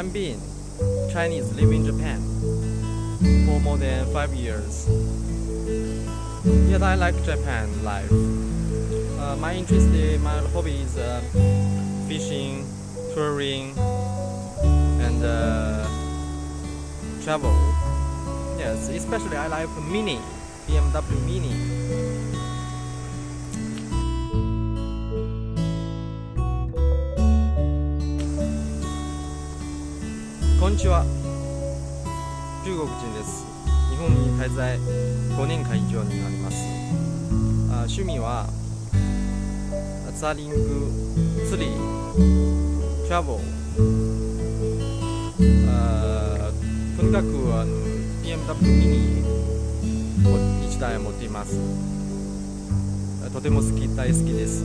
I'm being Chinese living in Japan for more than 5 years. Yet I like Japan life. My interest, my hobby is fishing, touring, and travel. Yes, especially I like Mini, BMW Mini. こんにちは。中国人です。日本に滞在5年間以上になります。趣味はツアーリング、釣り、トラベル。とにかくBMW ミニを1台持っています。とても大好きです。